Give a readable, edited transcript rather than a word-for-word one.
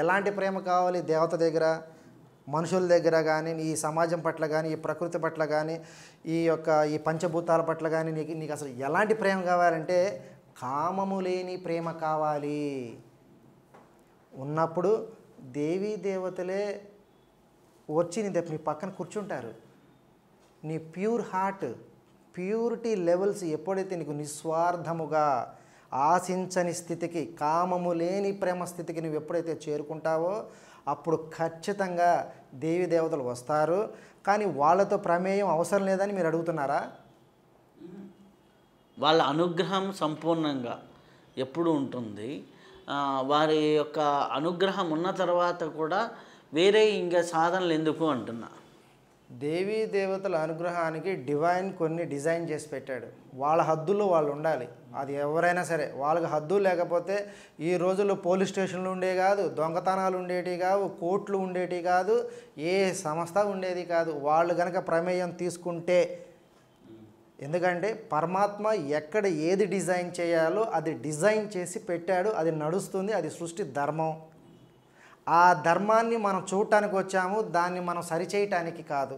ఎలాంటి ప్రేమ కావాలి దేవత దగ్గర, మనుషుల దగ్గర కానీ, ఈ సమాజం పట్ల కానీ, ఈ ప్రకృతి పట్ల కానీ, ఈ పంచభూతాల పట్ల కానీ నీకు నీకు అసలు ఎలాంటి ప్రేమ కావాలంటే కామము లేని ప్రేమ కావాలి. ఉన్నప్పుడు దేవీ దేవతలే వచ్చి నీ పక్కన కూర్చుంటారు. నీ ప్యూర్ హార్ట్, ప్యూరిటీ లెవెల్స్ ఎప్పుడైతే నీకు నిస్వార్థముగా ఆశించని స్థితికి, కామము లేని ప్రేమ స్థితికి నువ్వు ఎప్పుడైతే చేరుకుంటావో అప్పుడు ఖచ్చితంగా దేవీ దేవతలు వస్తారు. కానీ వాళ్ళతో ప్రమేయం అవసరం లేదని మీరు అడుగుతున్నారా? వాళ్ళ అనుగ్రహం సంపూర్ణంగా ఎప్పుడు ఉంటుంది. వారి యొక్క అనుగ్రహం ఉన్న తర్వాత కూడా వేరే ఇంకా సాధనలు ఎందుకు అంటున్నా. దేవీ దేవతల అనుగ్రహానికి డివైన్ కొన్ని డిజైన్ చేసి పెట్టాడు. వాళ్ళ హద్దుల్లో వాళ్ళు ఉండాలి. అది ఎవరైనా సరే, వాళ్ళకి హద్దులు లేకపోతే ఈ రోజుల్లో పోలీస్ స్టేషన్లు ఉండేవి కాదు, దొంగతనాలు ఉండేవి కాదు, కోర్టులు ఉండేవి కాదు, ఏ సంస్థ ఉండేది కాదు వాళ్ళు కనుక ప్రమేయం తీసుకుంటే. ఎందుకంటే పరమాత్మ ఎక్కడ ఏది డిజైన్ చేయాలో అది డిజైన్ చేసి పెట్టాడు. అది నడుస్తుంది. అది సృష్టి ధర్మం. ఆ ధర్మాన్ని మనం చూడటానికి వచ్చాము, దాన్ని మనం సరిచేయటానికి కాదు.